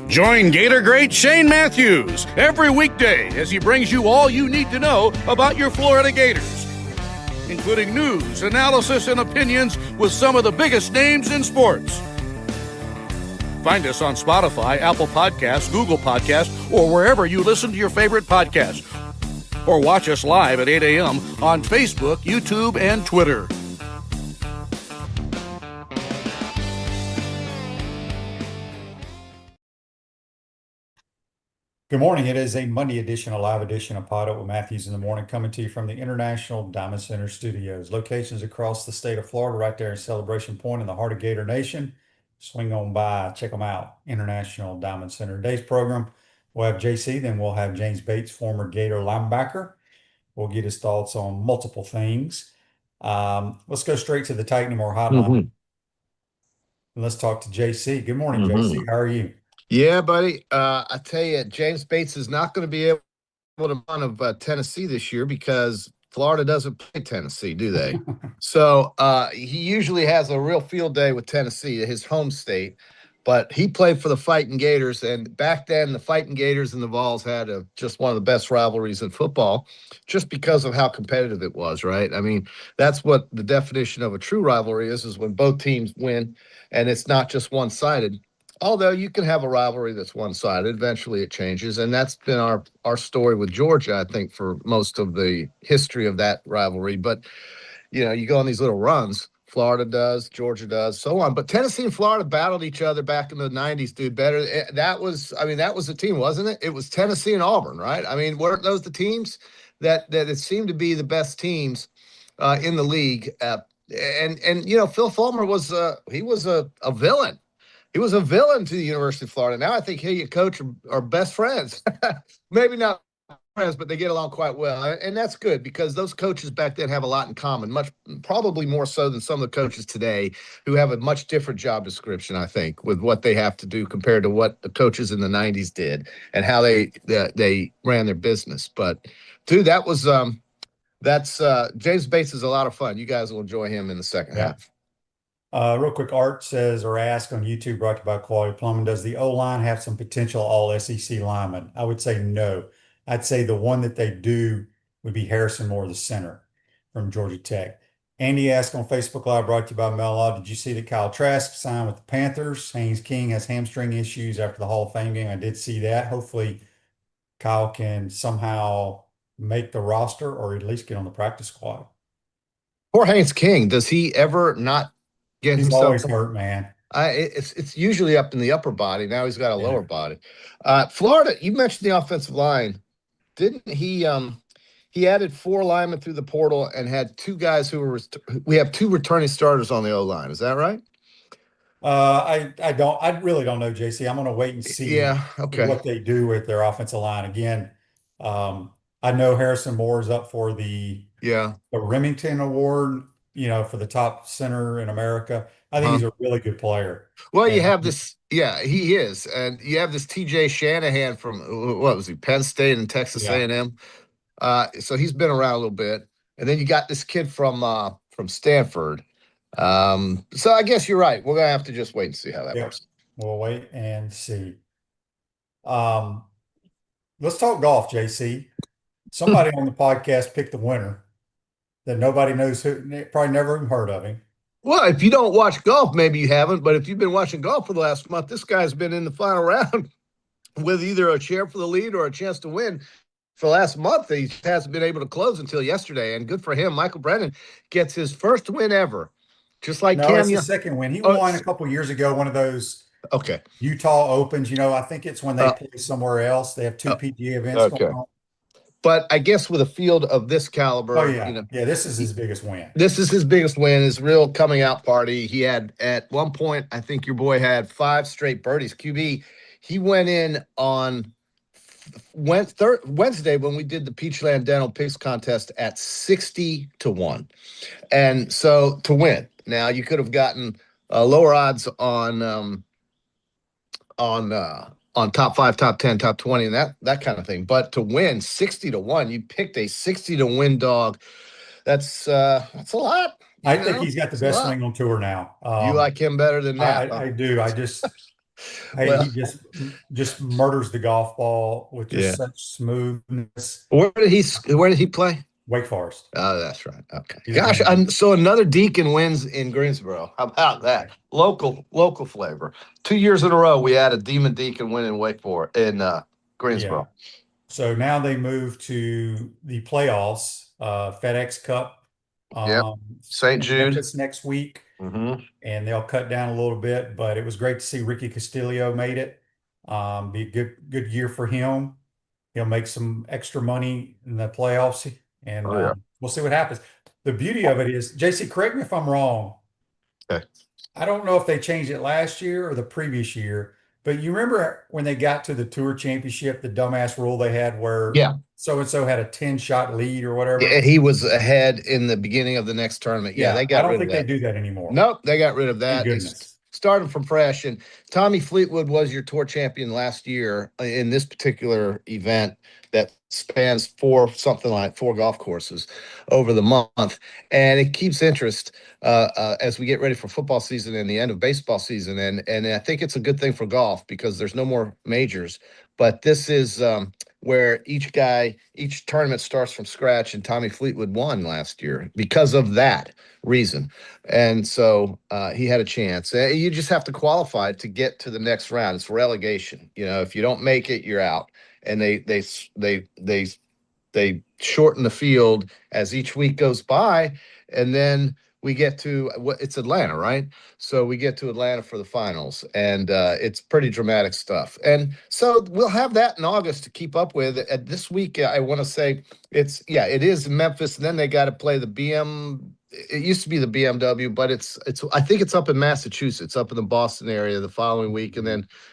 Join Gator great Shane Matthews every weekday as he brings you all you need to know about your Florida Gators, including news, analysis, and opinions with some of the biggest names in sports. Find us on Spotify, Apple Podcasts, Google Podcasts, or wherever you listen to your favorite podcast. Or watch us live at 8 a.m. on Facebook, YouTube, and Twitter. Good morning. It is a Monday edition, a live edition of PodUp with Matthews in the morning, coming to you from the International Diamond Center Studios. Locations across the state of Florida, right there in Celebration Point in the heart of Gator Nation. Swing on by, check them out, International Diamond Center. Today's program, we'll have JC, then we'll have James Bates, former Gator linebacker. We'll get his thoughts on multiple things. Let's go straight to the Titan More hotline. Let's talk to JC. Good morning, JC. How are you? Yeah, buddy. I tell you, James Bates is not going to be able to run of Tennessee this year because Florida doesn't play Tennessee, do they? So he usually has a real field day with Tennessee, his home state. But he played for the Fighting Gators, and back then the Fighting Gators and the Vols had just one of the best rivalries in football just because of how competitive it was, right? I mean, that's what the definition of a true rivalry is when both teams win and it's not just one-sided. Although you can have a rivalry that's one-sided, eventually it changes, and that's been our story with Georgia, I think, for most of the history of that rivalry. But, you know, you go on these little runs. Florida does, Georgia does, so on. But Tennessee and Florida battled each other back in the 90s, dude, better. That was the team, wasn't it? It was Tennessee and Auburn, right? I mean, weren't those the teams that it seemed to be the best teams in the league? And you know, Phil Fulmer was a villain. He was a villain to the University of Florida. Now I think he and coach are best friends. Maybe not friends, but they get along quite well. And that's good because those coaches back then have a lot in common, probably more so than some of the coaches today who have a much different job description, I think, with what they have to do compared to what the coaches in the 90s did and how they ran their business. But, dude, that's James Bates is a lot of fun. You guys will enjoy him in the second half. Real quick, Art says or asked on YouTube, brought to you by Quality Plumbing, does the O-line have some potential all-SEC linemen? I would say no. I'd say the one that they do would be Harrison Moore, the center from Georgia Tech. Andy asked on Facebook Live, brought to you by Mel, did you see that Kyle Trask signed with the Panthers? Haynes King has hamstring issues after the Hall of Fame game. I did see that. Hopefully Kyle can somehow make the roster or at least get on the practice squad. Poor Haynes King. Does he ever not get He's himself always hurt, man. It's usually up in the upper body. Now he's got a lower body. Florida, you mentioned the offensive line. Didn't he? He added 4 linemen through the portal and had 2 guys who were. We have 2 returning starters on the O line. Is that right? I really don't know, JC. I'm going to wait and see what they do with their offensive line. Again, I know Harrison Moore is up for the Remington Award, you know, for the top center in America. I think he's a really good player. Well, you have this, he is, and you have this T.J. Shanahan from what was he, Penn State and Texas A&M. So he's been around a little bit, and then you got this kid from Stanford. So I guess you're right. We're gonna have to just wait and see how that works. We'll wait and see. Let's talk golf, JC. Somebody on the podcast picked the winner that nobody knows who, probably never even heard of him. Well, if you don't watch golf, maybe you haven't, but if you've been watching golf for the last month, this guy's been in the final round with either a share for the lead or a chance to win. For the last month, he hasn't been able to close until yesterday, and good for him. Michael Brennan gets his first win ever, just like Cam. It's his second win. He won a couple years ago, one of those Utah Opens. You know, I think it's when they play somewhere else. They have 2 PGA events going on. But I guess with a field of this caliber, this is his biggest win. This is his biggest win, his real coming out party. He had, at one point, I think your boy had 5 straight birdies. QB, he went in on Wednesday when we did the Peachland Dental Picks contest at 60-1. And so to win. Now, you could have gotten lower odds on top 5, top 10, top 20, and that kind of thing. But to win 60-1, you picked a 60 to win dog. That's a lot. I think he's got the best swing on tour now. You like him better than that? I do. Hey, Well, he just murders the golf ball with just yeah. such smoothness. Where did he play? Wake Forest. Oh, that's right. Okay. He's Gosh, amazing. so another Deacon wins in Greensboro. How about that? Local flavor. 2 years in a row, we had a Demon Deacon win in Wake Forest in Greensboro. Yeah. So now they move to the playoffs, FedEx Cup, Yep. St. in Jude. Memphis next week, Mm-hmm. and they'll cut down a little bit. But it was great to see Ricky Castillo made it. Be a good year for him. He'll make some extra money in the playoffs, and Oh, yeah. we'll see what happens. The beauty of it is, JC, correct me if I'm wrong. Okay. I don't know if they changed it last year or the previous year, but you remember when they got to the Tour Championship, the dumbass rule they had where Yeah. so-and-so had a 10-shot lead or whatever? Yeah, he was ahead in the beginning of the next tournament. Yeah, they I got don't rid think of that. they do that anymore. Nope, they got rid of Thank that. They goodness. started from fresh. And Tommy Fleetwood was your tour champion last year in this particular event that spans four golf courses over the month. And it keeps interest as we get ready for football season and the end of baseball season. And I think it's a good thing for golf because there's no more majors. But this is where each tournament starts from scratch. And Tommy Fleetwood won last year because of that reason. And so he had a chance. You just have to qualify to get to the next round. It's relegation. You know, if you don't make it, you're out. And they shorten the field as each week goes by, and then we get to it's Atlanta, right? So we get to Atlanta for the finals, and it's pretty dramatic stuff. And so we'll have that in August to keep up with. This week, I want to say it is Memphis, and then they got to play the BM. It used to be the BMW, but it's I think it's up in Massachusetts, up in the Boston area the following week, and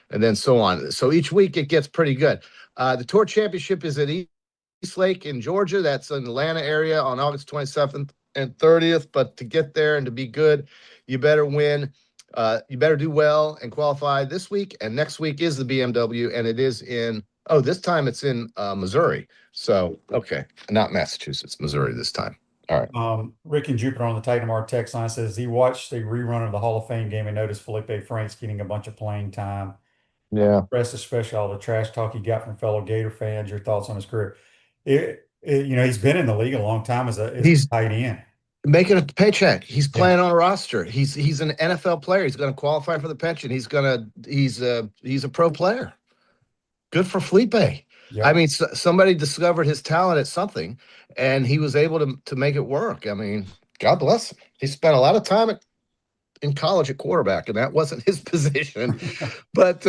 then so on. So each week it gets pretty good. The Tour Championship is at East Lake in Georgia. That's in the Atlanta area on August 27th and 30th. But to get there and to be good, you better win. You better do well and qualify this week. And next week is the BMW, and it is this time it's in Missouri. So, okay, not Massachusetts, Missouri this time. All right. Rick and Jupiter on the Titan Mart text line says he watched the rerun of the Hall of Fame game and noticed Felipe Franks getting a bunch of playing time. Yeah. Especially all the trash talk he got from fellow Gator fans. Your thoughts on his career? He's been in the league a long time as a tight end, making a paycheck. He's playing on a roster. He's an NFL player. He's going to qualify for the pension. He's a pro player. Good for Felipe. Yep. I mean, somebody discovered his talent at something, and he was able to make it work. I mean, God bless him. He spent a lot of time in college at quarterback, and that wasn't his position. but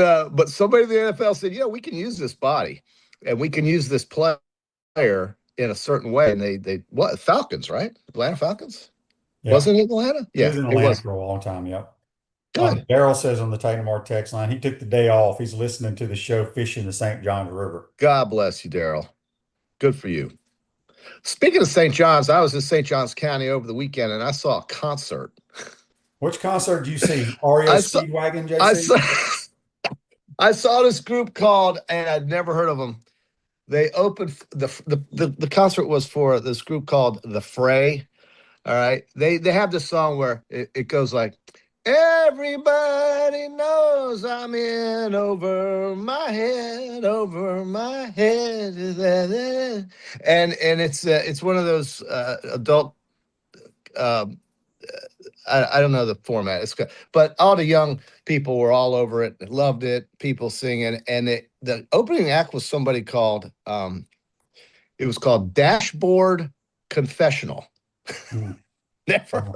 somebody in the NFL said, we can use this body, and we can use this player in a certain way. And they Falcons, right? Atlanta Falcons? Yeah. Wasn't it Atlanta? Yeah, he was in Atlanta for a long time. Yep. Good. Daryl says on the Titan Mart text line, he took the day off. He's listening to the show Fishing the St. Johns River. God bless you, Daryl. Good for you. Speaking of St. John's, I was in St. Johns County over the weekend, and I saw a concert. Which concert did you see? REO Speedwagon, JC? I saw this group called, and I'd never heard of them. They opened the concert was for this group called The Fray. All right. They have this song where it goes like, everybody knows I'm in over my head. And it's one of those adult I don't know the format. It's good, but all the young people were all over it, loved it. People singing, and the opening act was somebody called. It was called Dashboard Confessional. Never,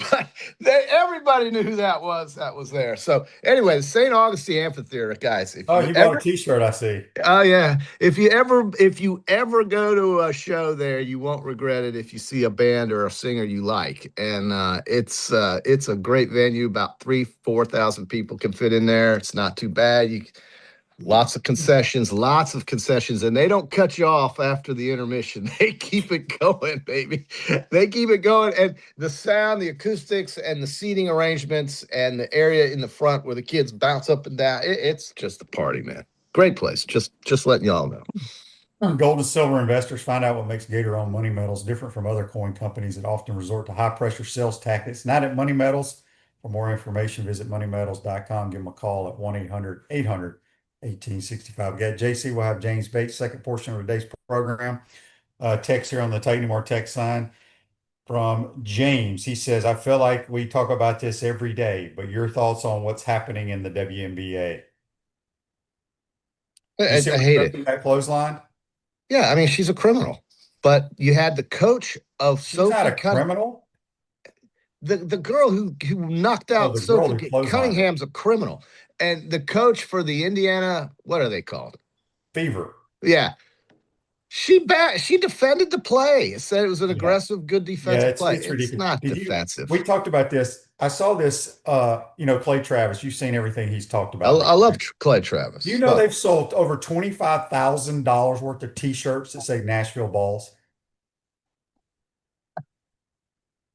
but everybody knew who that was. That was there. So anyway, the St. Augustine Amphitheater, guys. You got a T-shirt, I see. Oh yeah. If you ever go to a show there, you won't regret it. If you see a band or a singer you like, and it's a great venue. About 4,000 people can fit in there. It's not too bad. Lots of concessions, and they don't cut you off after the intermission. They keep it going, baby. They keep it going, and the sound, the acoustics, and the seating arrangements, and the area in the front where the kids bounce up and down. It's just a party, man. Great place. Just letting y'all know. Gold and silver investors, find out what makes Gator-owned money metals different from other coin companies that often resort to high-pressure sales tactics. Not at Money Metals. For more information, visit moneymetals.com. Give them a call at 1-800-800-1865. We got JC. We'll have James Bates, second portion of today's program. Text here on the Take Any More text sign from James. He says, I feel like we talk about this every day, but your thoughts on what's happening in the WNBA? You see I what hate it. that clothesline? Yeah, I mean, she's a criminal. But you had the coach of She's not a Sophie criminal. the girl who knocked out The girl Sophie who clotheslined her. Cunningham's a criminal. And the coach for the Indiana, what are they called? Fever. Yeah. She defended the play. Said it was an Yeah. aggressive, good defensive play. It's ridiculous. Not defensive. We talked about this. I saw this, Clay Travis. You've seen everything he's talked about. I love Clay Travis. You know they've sold over $25,000 worth of T-shirts that say Nashville Balls.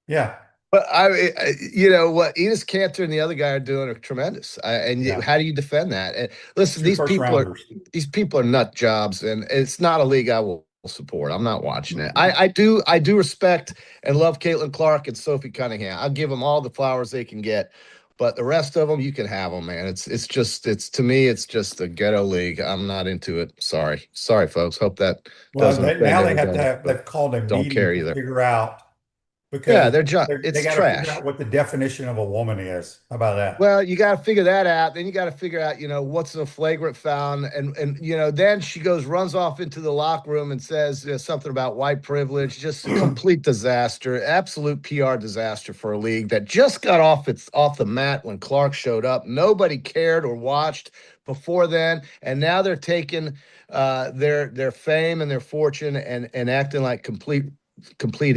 Yeah. But you know what, Enos Cantor and the other guy are doing are tremendous. How do you defend that? And listen, these people are nut jobs, and it's not a league I will support. I'm not watching it. I do respect and love Caitlin Clark and Sophie Cunningham. I'll give them all the flowers they can get, but the rest of them, you can have them, man. It's to me, it's just a ghetto league. I'm not into it. Sorry, folks. Hope that doesn't. Now they've called a meeting to figure out. Because they got to figure out what the definition of a woman is. How about that? Well, you got to figure that out. Then you got to figure out, what's a flagrant foul. And then she runs off into the locker room and says something about white privilege. Just a complete disaster, absolute PR disaster for a league that just got off the mat when Clark showed up. Nobody cared or watched before then, and now they're taking their fame and their fortune and acting like complete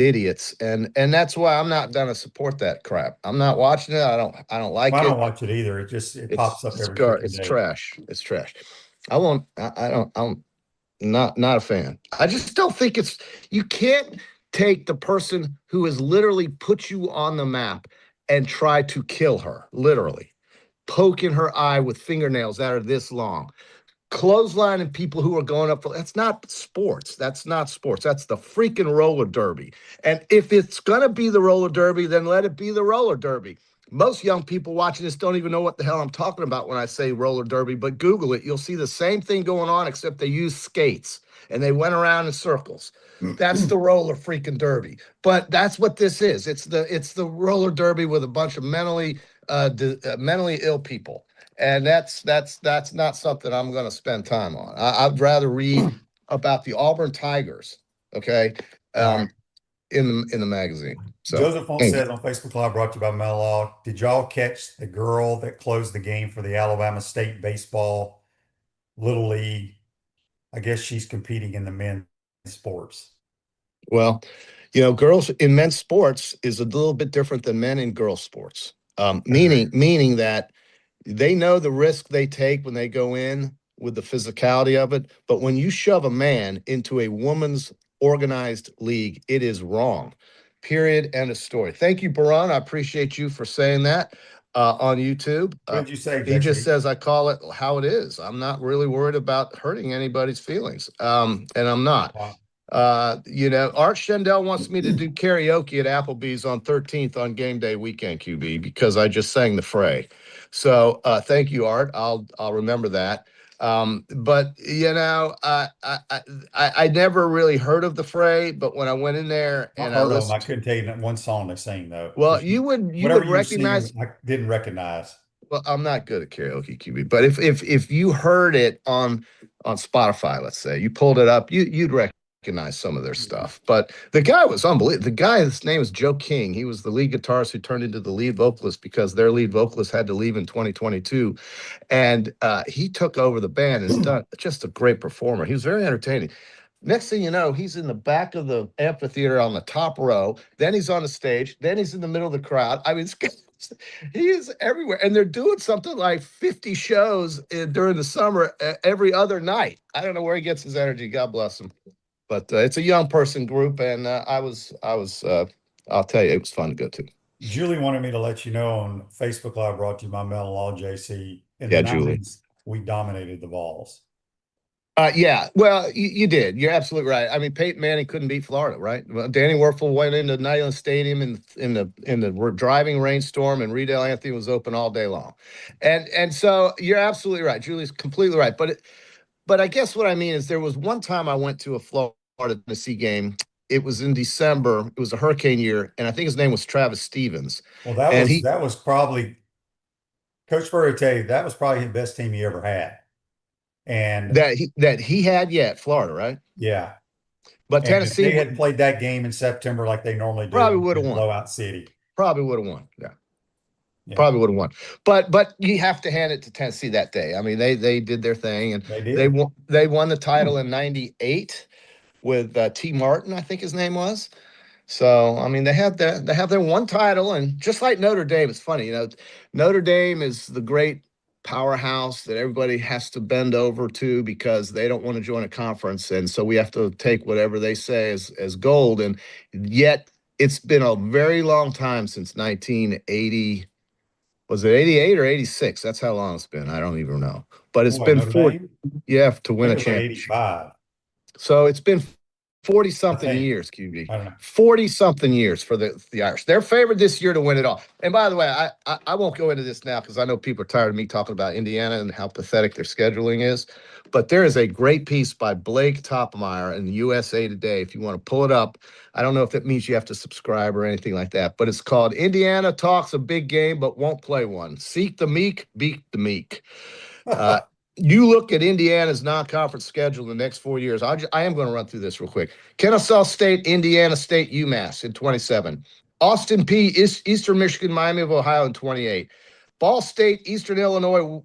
idiots, and that's why I'm not gonna support that crap. I'm not watching it. I don't like it. I don't watch it either. It pops up every day. It's trash. It's trash. I'm not a fan. I just don't think you can't take the person who has literally put you on the map and try to kill her, literally poking her eye with fingernails that are this long, clothesline and people who are going up that's not sports. That's the freaking roller derby. And if it's going to be the roller derby, then let it be the roller derby. Most young people watching this don't even know what the hell I'm talking about when I say roller derby, but Google it. You'll see the same thing going on, except they use skates and they went around in circles. That's the roller freaking derby. But that's what this is. It's the roller derby with a bunch of mentally ill people. And that's not something I'm going to spend time on. I'd rather read about the Auburn Tigers, okay, in the magazine. So, Joseph says on Facebook Live, brought to you by Mellog, did y'all catch the girl that closed the game for the Alabama State baseball Little League? I guess she's competing in the men's sports. Well, girls in men's sports is a little bit different than men in girls sports, meaning that they know the risk they take when they go in with the physicality of it. But when you shove a man into a woman's organized league, it is wrong. Period. End of story. Thank you, Baron. I appreciate you for saying that on YouTube. What did you say, He just says, I call it how it is. I'm not really worried about hurting anybody's feelings. And I'm not. Wow. Art Shendell wants me to do karaoke at Applebee's on 13th on game day weekend, QB, because I just sang the fray. So thank you, Art. I'll remember that. But I never really heard of the fray, but when I went in there and I listened, I couldn't tell you one song they sing though. Well, you would recognize. I didn't recognize. Well, I'm not good at karaoke, QB, but if you heard it on Spotify, let's say you pulled it up, you'd recognize some of their stuff. But the guy was unbelievable. The guy, his name is Joe King. He was the lead guitarist who turned into the lead vocalist because their lead vocalist had to leave in 2022. And he took over the band and is done just a great performer. He was very entertaining. Next thing you know, he's in the back of the amphitheater on the top row. Then he's on the stage. Then he's in the middle of the crowd. I mean, he is everywhere. And they're doing something like 50 shows during the summer every other night. I don't know where he gets his energy. God bless him. But it's a young person group, and I'll tell you, it was fun to go to. Julie wanted me to let you know on Facebook Live, brought to you by Mel Law, JC. In Yeah, the Julie. 90s, we dominated the Vols. Yeah, well, you did. You're absolutely right. I mean, Peyton Manning couldn't beat Florida, right? Well, Danny Werfel went into Neyland Stadium in the driving rainstorm, and Reed Anthony was open all day long, and so you're absolutely right. Julie's completely right. But I guess what I mean is there was one time I went to a Florida Tennessee game. It was in December. It was a hurricane year, and I think his name was Travis Stevens. Well, And that was probably Coach Burry will tell you that was probably the best team he ever had. And that he had yet Florida, right? yeah. But And if they Tennessee had played that game in September like they normally do, probably would have won. blowout city. Probably would have won. Yeah. Yeah. Probably would have won. But you have to hand it to Tennessee that day. I mean, they did their thing, and They did. they won the title in '98 with T. Martin, I think his name was. So I mean, they have their one title, and just like Notre Dame, it's funny, Notre Dame is the great powerhouse that everybody has to bend over to because they don't want to join a conference, and so we have to take whatever they say as gold. And yet, it's been a very long time since 1980. Was it 88 or 86? That's how long it's been. I don't even know. But it's been Notre 40. Dame? Yeah, to win a Like championship. 85. So it's been 40 something I think. years, QB. I don't know. 40 something years for the Irish. They're favored this year to win it all. And by the way, I won't go into this now because I know people are tired of me talking about Indiana and how pathetic their scheduling is. But there is a great piece by Blake Toppmeyer in the USA Today. If you want to pull it up, I don't know if that means you have to subscribe or anything like that, but it's called "Indiana Talks a Big Game but Won't Play One. Seek the meek, beat the meek." You look at Indiana's non-conference schedule in the next 4 years. I am going to run through this real quick. Kennesaw State, Indiana State, UMass in 27. Austin P, Eastern Michigan, Miami of Ohio in 28. Ball State, Eastern Illinois,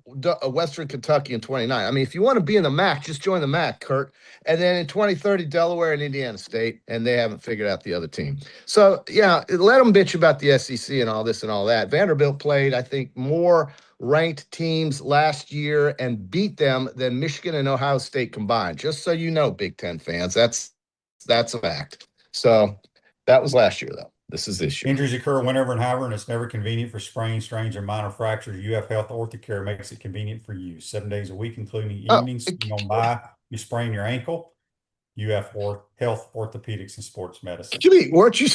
Western Kentucky in 29. I mean, if you want to be in the MAC, just join the MAC, Kurt. And then in 2030, Delaware and Indiana State, and they haven't figured out the other team. So, yeah, let them bitch about the SEC and all this and all that. Vanderbilt played, I think, more ranked teams last year and beat them than Michigan and Ohio State combined. Just so you know, Big Ten fans, that's a fact. So that was last year, though. This is this year. Injuries occur whenever and however, and it's never convenient for sprains, strains, or minor fractures. UF Health Orthocare makes it convenient for you. 7 days a week, including evenings. You go by, you sprain your ankle. UF Health Orthopedics and Sports Medicine. Jimmy, weren't you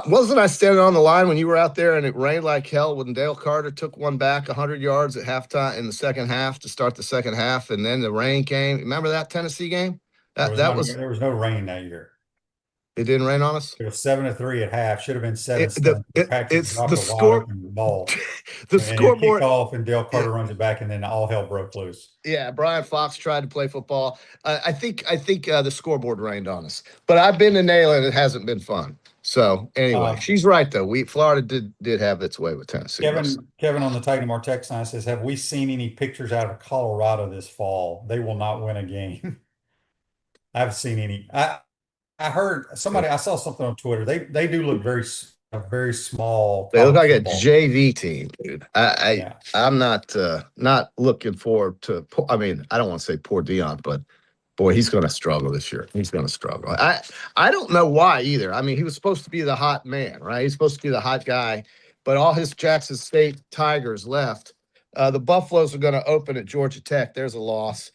wasn't I standing on the line when you were out there and it rained like hell when Dale Carter took one back 100 yards at halftime in the second half to start the second half, and then the rain came? Remember that Tennessee game? There was no rain that year. It didn't rain on us? It was 7-3 at half. Should have been 7. It's the score. Ball. The scoreboard. Kickoff and Dale Carter runs it back, and then all hell broke loose. Yeah, Brian Fox tried to play football. I think the scoreboard rained on us. But I've been to nail it. It hasn't been fun. So anyway, she's right though. Florida did have its way with Tennessee. Kevin on the Titan Mar text line says, "Have we seen any pictures out of Colorado this fall? They will not win a game." I haven't seen any. I heard I saw something on Twitter. They do look very small. They look like a JV team, dude. I'm not looking forward to. I mean, I don't want to say poor Dion, but boy, he's going to struggle this year. He's going to struggle. I don't know why either. I mean, he was supposed to be the hot man, right? He's supposed to be the hot guy, but all his Jackson State Tigers left. The Buffaloes are going to open at Georgia Tech. There's a loss.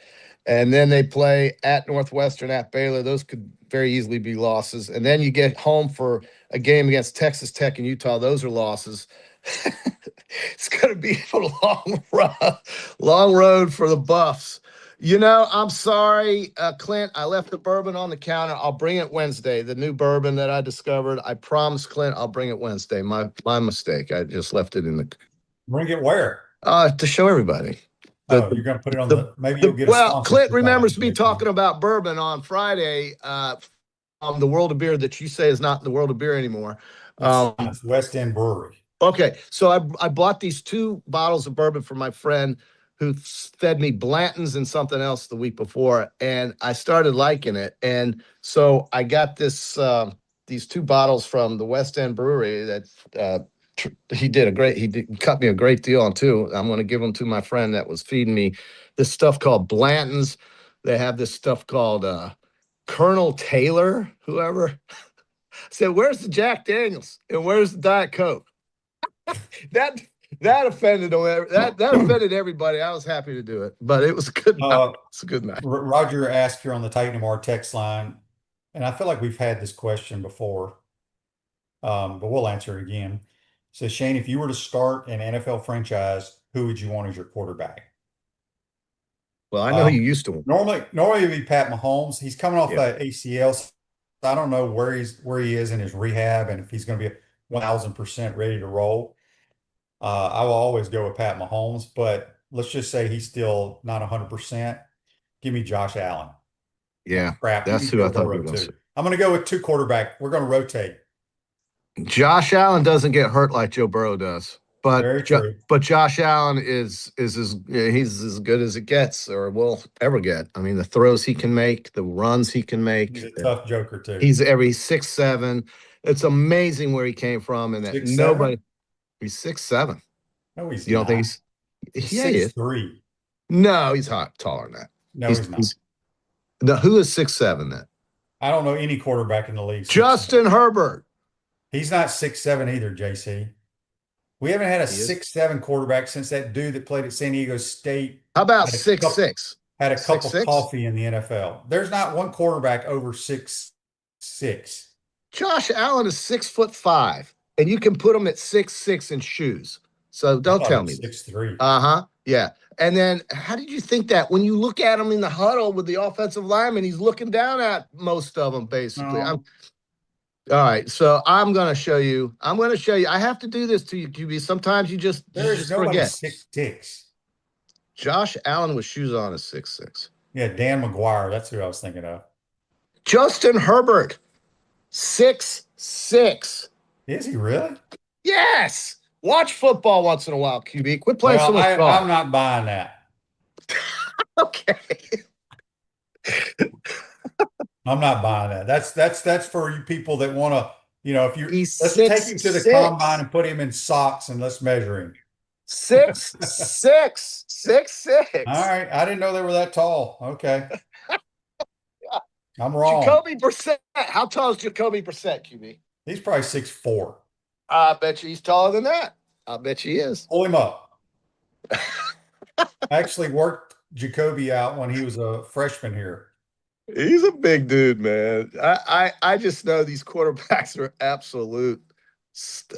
And then they play at Northwestern, at Baylor. Those could very easily be losses. And then you get home for a game against Texas Tech and Utah. Those are losses. It's going to be a long road for the Buffs. I'm sorry, Clint. I left the bourbon on the counter. I'll bring it Wednesday. The new bourbon that I discovered. I promise, Clint, I'll bring it Wednesday. My mistake. I just left it in the. Bring it where? To show everybody. You're going to put it on maybe you'll get a Clint remembers me talking about bourbon on Friday on the World of Beer that you say is not the World of Beer anymore. It's West End Brewery. Okay, so I bought these 2 bottles of bourbon for my friend who fed me Blanton's and something else the week before, and I started liking it. And so I got these 2 bottles from the West End Brewery that he cut me a great deal on too. I'm going to give them to my friend that was feeding me this stuff called Blanton's. They have this stuff called Colonel Taylor, whoever. Said, where's the Jack Daniels and where's the Diet Coke? That That offended that offended everybody. I was happy to do it, but it was a good night. It's a good night. Roger asked here on the Titan MR text line, and I feel like we've had this question before, but we'll answer it again. So Shane, if you were to start an NFL franchise, who would you want as your quarterback? Well, I know you used to him. Normally it'd be Pat Mahomes. He's coming off that ACL. So I don't know where he is in his rehab and if he's going to be 1,000% ready to roll. I will always go with Pat Mahomes, but let's just say he's still not 100%. Give me Josh Allen. Yeah, crap. That's who I thought you were going to say. I'm going to go with two quarterback. We're going to rotate. Josh Allen doesn't get hurt like Joe Burrow does, but Josh Allen he's as good as it gets or will ever get. I mean, the throws he can make, the runs he can make. He's a tough joker too. He's 6'7". It's amazing where he came from, and that 6'7"? He's 6'7". No, he's you don't think he's 6'3"? No, he's taller than that. No, he's not. Who is 6'7" then? I don't know any quarterback in the league. Justin Herbert. He's not 6'7" either, JC. We haven't had a 6'7" quarterback since that dude that played at San Diego State. How about 6'6"? Had a cup of coffee in the NFL. There's not one quarterback over 6'6". Josh Allen is 6'5", and you can put him at 6'6" in shoes. So don't tell me. 6'3". Yeah. And then how did you think that when you look at him in the huddle with the offensive lineman, he's looking down at most of them, basically. No. All right, so I'm going to show you. I have to do this to you, QB. Sometimes you just forget. 6'6". Josh Allen with shoes on is 6'6". Yeah, Dan McGuire. That's who I was thinking of. Justin Herbert, 6'6". Is he really? Yes. Watch football once in a while, QB. Quit playing so much golf. I'm not buying that. Okay. I'm not buying that. That's for you people that want to, if you let's take him to the combine and put him in socks and let's measure him. 6'6". All right. I didn't know they were that tall. Okay. I'm wrong. Jacoby Brissett. How tall is Jacoby Brissett, QB? He's probably 6'4". I bet you he's taller than that. I bet you he is. Pull him up. I actually worked Jacoby out when he was a freshman here. He's a big dude, man. I just know these quarterbacks are absolute.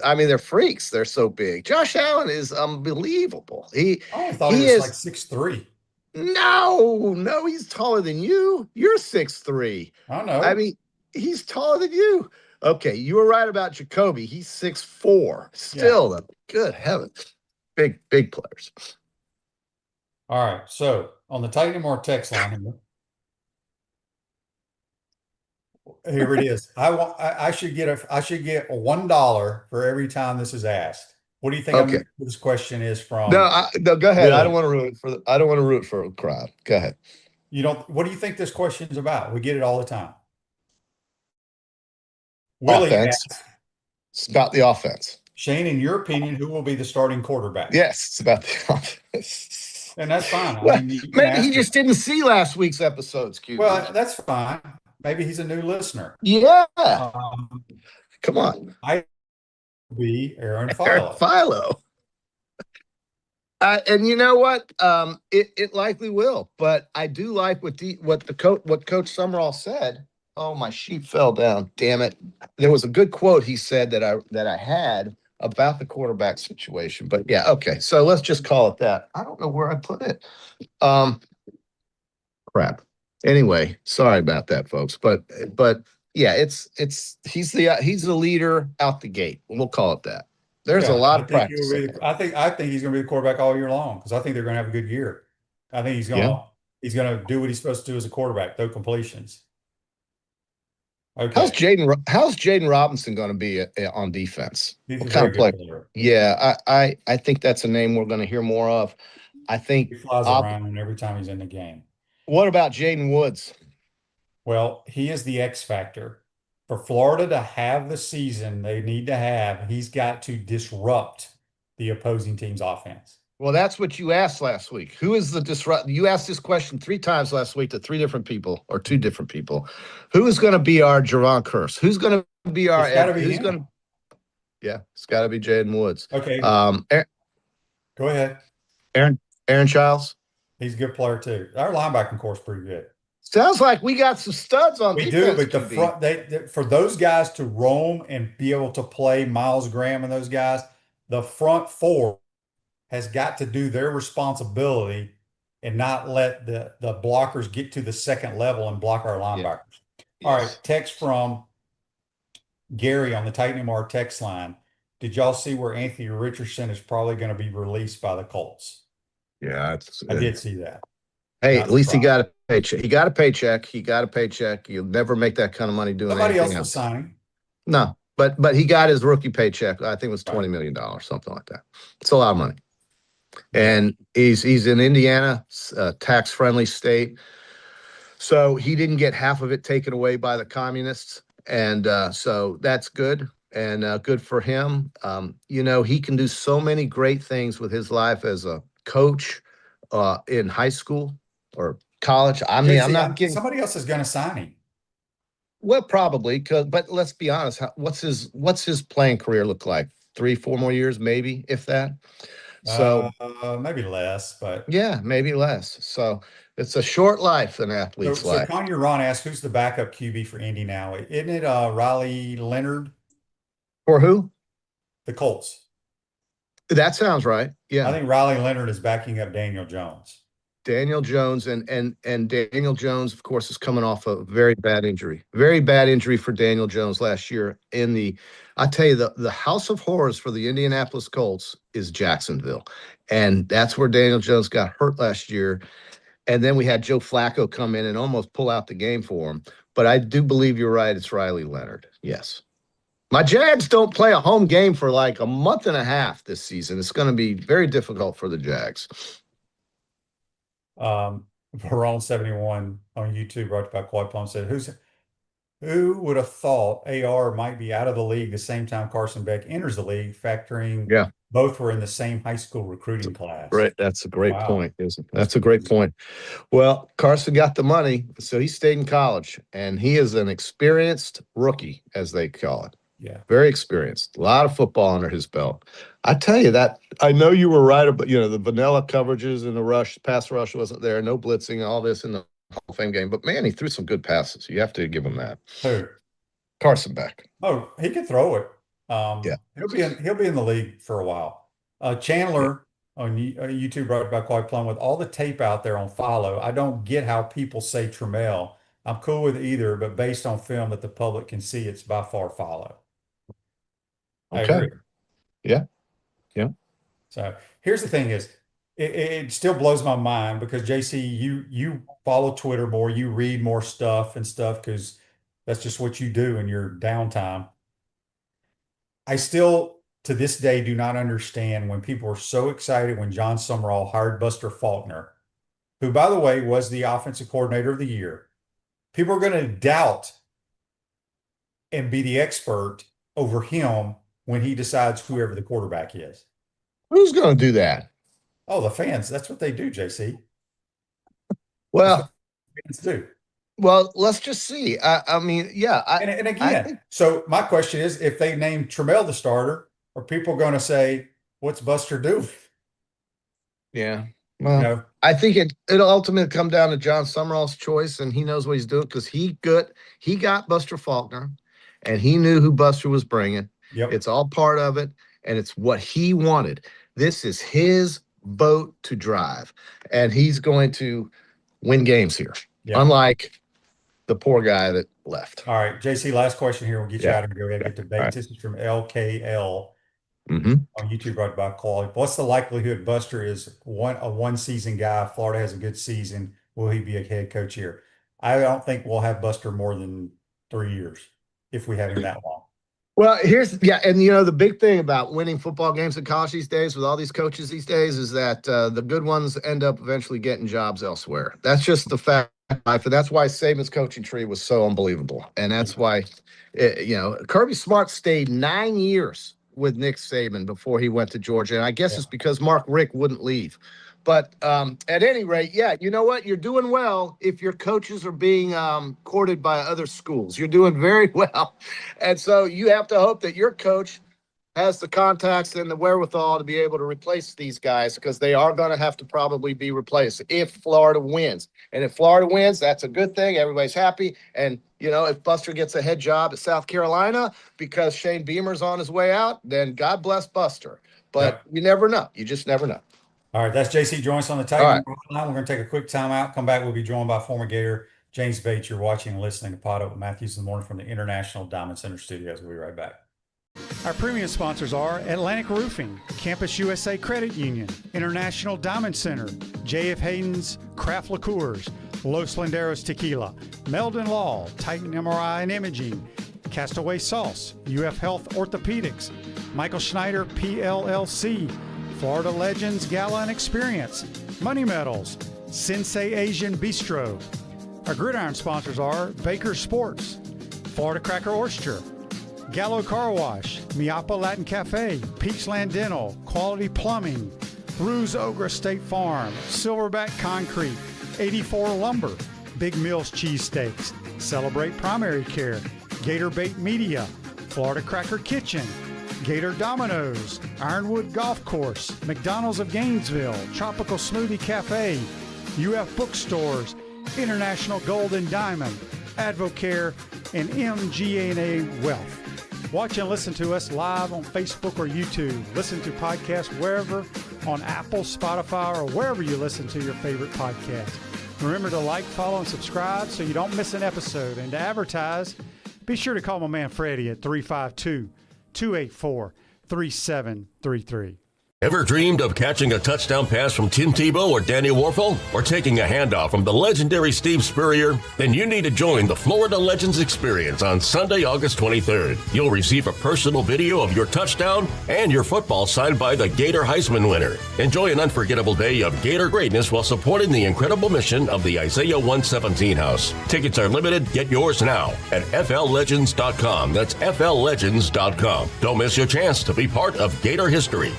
I mean, they're freaks. They're so big. Josh Allen is unbelievable. I thought he was like 6'3". No, he's taller than you. You're 6'3". I know. I mean, he's taller than you. Okay, you were right about Jacoby. He's 6'4". Still, though, good heavens. Big players. All right. So on the Titan MR text line here it is. I should get $1 for every time this is asked. What do you think this question is from? No, go ahead. Really? I don't want to ruin it for a crowd. Go ahead. What do you think this question is about? We get it all the time. Willie asks, it's about the offense. Shane, in your opinion, who will be the starting quarterback? Yes, it's about the offense. And that's fine. Well, maybe he just didn't see last week's episodes, QB. Well, that's fine. Maybe he's a new listener. Yeah. Come on. I be Aaron Philo. Aaron Philo. And you know what? It likely will. But I do like what Coach Summerall said. Oh, my sheet fell down. Damn it. There was a good quote he said that I had about the quarterback situation. But yeah, okay. So let's just call it that. I don't know where I put it. Crap. Anyway, sorry about that, folks. But yeah, he's the leader out the gate. We'll call it that. There's a lot of practice. I think he's going to be the quarterback all year long because I think they're going to have a good year. I think he's going to do what he's supposed to do as a quarterback, throw completions. Okay. How's Jaden Robinson going to be on defense? He's what kind of player? Yeah, I think that's a name we're going to hear more of. I think he flies around every time he's in the game. What about Jaden Woods? Well, he is the X factor. For Florida to have the season they need to have, he's got to disrupt the opposing team's offense. Well, that's what you asked last week. Who is the disrupt? You asked this question 3 times last week to 3 different people or 2 different people. Who is going to be our Javon Curse? Who's going to be our? It's got to be him. Yeah, it's got to be Jaden Woods. Okay. Go ahead. Aaron Childs. He's a good player too. Our linebacking core is pretty good. Sounds like we got some studs on We defense. do, but the QB. front, for those guys to roam and be able to play Miles Graham and those guys, the front four has got to do their responsibility and not let the blockers get to the second level and block our linebackers. All right, text from Gary on the Titan MR text line. Did y'all see where Anthony Richardson is probably going to be released by the Colts? Yeah, I did see that. Hey, Not at least he surprised. got a paycheck. He got a paycheck. He got a paycheck. You'll never make that kind of money doing Somebody anything else was signing. No, but he got his rookie paycheck. I think it was Right. $20 million, something like that. It's a lot of money. And he's in Indiana, tax-friendly state. So he didn't get half of it taken away by the communists. And so that's good and good for him. You know, he can do so many great things with his life as a coach in high school or college. I mean, I'm not getting somebody else is going to sign him. Well, probably, but let's be honest. What's his playing career look like? 3-4 more years, maybe, if that. So maybe less, but yeah, maybe less. So it's a short life, an athlete's so life. Connie Ron asked, who's the backup QB for Indy now? Isn't it Riley Leonard? For who? The Colts. That sounds right. Yeah, I think Riley Leonard is backing up Daniel Jones. Daniel Jones and Daniel Jones, of course, is coming off a very bad injury. Very bad injury for Daniel Jones last year. I tell you, the house of horrors for the Indianapolis Colts is Jacksonville, and that's where Daniel Jones got hurt last year. And then we had Joe Flacco come in and almost pull out the game for him. But I do believe you're right. It's Riley Leonard. Yes. My Jags don't play a home game for like a month and a half this season. It's going to be very difficult for the Jags. Veron 71 on YouTube wrote about Quad Plum said, who would have thought AR might be out of the league the same time Carson Beck enters the league, factoring both were in the same high school recruiting class. Right. That's a great point, isn't it? That's a great point. Well, Carson got the money, so he stayed in college, and he is an experienced rookie, as they call it. Yeah. Very experienced. A lot of football under his belt. I tell you that I know you were right about, the vanilla coverages and the pass rush wasn't there, no blitzing, all this in the Hall of Fame game. But man, he threw some good passes. You have to give him that. Who? Carson Beck. Oh, he can throw it. He'll be in the league for a while. Chandler on YouTube wrote about Quad Plum with all the tape out there on follow. I don't get how people say Trammell. I'm cool with either, but based on film that the public can see, it's by far follow. I agree. Yeah. So here's the thing is, it still blows my mind because JC, you follow Twitter more, you read more stuff because that's just what you do in your downtime. I still, to this day, do not understand when people are so excited when John Summerall hired Buster Faulkner, who, by the way, was the offensive coordinator of the year. People are going to doubt and be the expert over him when he decides whoever the quarterback is. Who's going to do that? Oh, the fans. That's what they do, JC. Well, fans do. Well, let's just see. I mean, yeah. And again, so my question is, if they name Trammell the starter, are people going to say, what's Buster doing? Yeah. Well, I think it'll ultimately come down to John Summerall's choice, and he knows what he's doing because he got Buster Faulkner, and he knew who Buster was bringing. Yep. It's all part of it, and it's what he wanted. This is his boat to drive, and he's going to win games here, unlike the poor guy that left. All right, JC, last question here. We'll get you out and go ahead and get to Bates. Right. This is from LKL on YouTube, right by Quality. What's the likelihood Buster is a one-season guy? Florida has a good season. Will he be a head coach here? I don't think we'll have Buster more than 3 years if we have him that long. Well, and the big thing about winning football games in college these days with all these coaches these days is that the good ones end up eventually getting jobs elsewhere. That's just the fact of life, and that's why Saban's coaching tree was so unbelievable, and that's why, Kirby Smart stayed 9 years with Nick Saban before he went to Georgia, and I guess it's because Mark Richt wouldn't leave. But at any rate, you know what? You're doing well if your coaches are being courted by other schools. You're doing very well. And so you have to hope that your coach has the contacts and the wherewithal to be able to replace these guys, because they are going to have to probably be replaced if Florida wins. And if Florida wins, that's a good thing. Everybody's happy. And, if Buster gets a head job at South Carolina because Shane Beamer's on his way out, then God bless Buster. But you never know. You just never know. All right, that's JC Joyce on the Titan line. We're going to take a quick timeout. Come back. We'll be joined by former Gator James Bates. You're watching and listening to PodUp with Matthews in the Morning from the International Diamond Center Studios. We'll be right back. Our premium sponsors are Atlantic Roofing, Campus USA Credit Union, International Diamond Center, J.F. Hayden's Craft Liqueurs, Los Landeros Tequila, Meldon Law, Titan MRI and Imaging, Castaway Sauce, UF Health Orthopedics, Michael Schneider PLLC, Florida Legends Gala and Experience, Money Metals, Sensei Asian Bistro. Our gridiron sponsors are Baker Sports, Florida Cracker Oyster, Gallo Car Wash, Miapa Latin Cafe, Peachland Dental, Quality Plumbing, Ruse Ogre State Farm, Silverback Concrete, 84 Lumber, Big Mills Cheesesteaks, Celebrate Primary Care, Gator Bait Media, Florida Cracker Kitchen, Gator Dominoes, Ironwood Golf Course, McDonald's of Gainesville, Tropical Smoothie Cafe, UF Bookstores, International Gold and Diamond, Advocare, and MGA Wealth. Watch and listen to us live on Facebook or YouTube. Listen to podcasts wherever, on Apple, Spotify, or wherever you listen to your favorite podcast. Remember to like, follow, and subscribe so you don't miss an episode. And to advertise, be sure to call my man Freddie at 352-284-3733. Ever dreamed of catching a touchdown pass from Tim Tebow or Danny Warfel? Or taking a handoff from the legendary Steve Spurrier? Then you need to join the Florida Legends Experience on Sunday, August 23rd. You'll receive a personal video of your touchdown and your football signed by the Gator Heisman winner. Enjoy an unforgettable day of Gator greatness while supporting the incredible mission of the Isaiah 117 House. Tickets are limited. Get yours now at FLLegends.com. That's FLLegends.com. Don't miss your chance to be part of Gator history.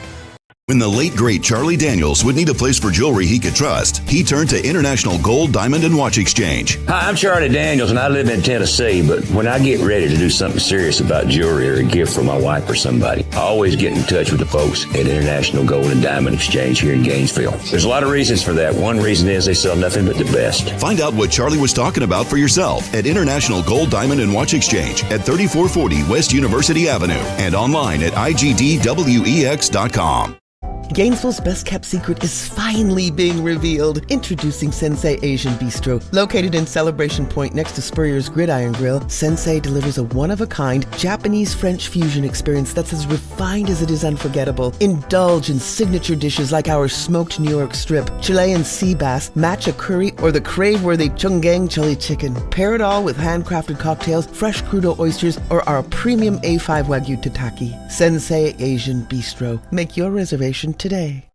When the late, great Charlie Daniels would need a place for jewelry he could trust, he turned to International Gold, Diamond, and Watch Exchange. Hi, I'm Charlie Daniels, and I live in Tennessee, but when I get ready to do something serious about jewelry or a gift for my wife or somebody, I always get in touch with the folks at International Gold and Diamond Exchange here in Gainesville. There's a lot of reasons for that. One reason is they sell nothing but the best. Find out what Charlie was talking about for yourself at International Gold, Diamond, and Watch Exchange at 3440 West University Avenue and online at igdwex.com. Gainesville's best-kept secret is finally being revealed. Introducing Sensei Asian Bistro. Located in Celebration Point next to Spurrier's Gridiron Grill, Sensei delivers a one-of-a-kind Japanese-French fusion experience that's as refined as it is unforgettable. Indulge in signature dishes like our smoked New York strip, Chilean sea bass, matcha curry, or the crave-worthy chunggang chili chicken. Pair it all with handcrafted cocktails, fresh crudo oysters, or our premium A5 Wagyu tataki. Sensei Asian Bistro. Make your reservation today.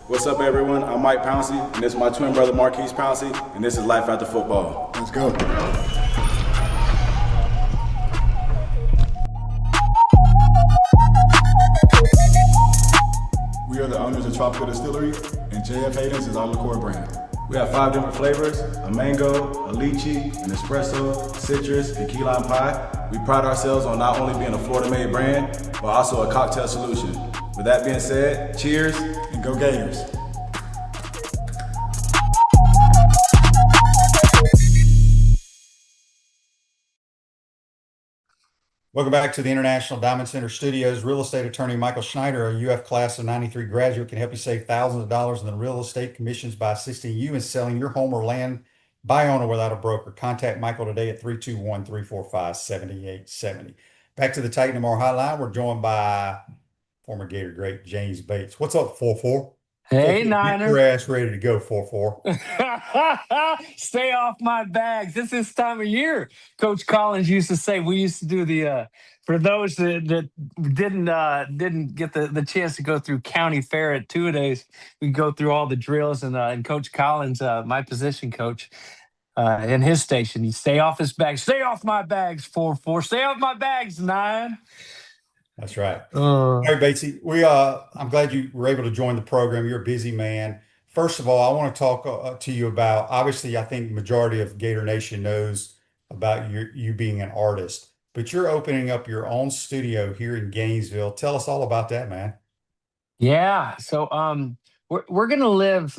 What's up, everyone? I'm Mike Pouncey, and this is my twin brother Marquise Pouncey, and this is Life After Football. Let's go. We are the owners of Tropical Distillery, and JF Hayden's is our liqueur brand. We have 5 different flavors: a mango, a lychee, an espresso, citrus, and key lime pie. We pride ourselves on not only being a Florida-made brand, but also a cocktail solution. With that being said, cheers and go Gators. Welcome back to the International Diamond Center Studios. Real estate attorney Michael Schneider, a UF class of 93 graduate, can help you save thousands of dollars in the real estate commissions by assisting you in selling your home or land by owner without a broker. Contact Michael today at 321-345-7870. Back to the Titan MR Hotline. We're joined by former Gator great James Bates. What's up, 4-4? Hey, Niner. Get your ass ready to go, 4-4. Stay off my bags. This is time of year. Coach Collins used to say, we used to do the, for those that didn't get the chance to go through county fair at 2-a-days, we go through all the drills, and Coach Collins, my position coach, in his station, he stay off his bags. Stay off my bags, 4-4. Stay off my bags, 9. That's right. All right, Batesy, I'm glad you were able to join the program. You're a busy man. First of all, I want to talk to you about, obviously, I think the majority of Gator Nation knows about you being an artist. but you're opening up your own studio here in Gainesville. Tell us all about that, man. Yeah. So we're gonna live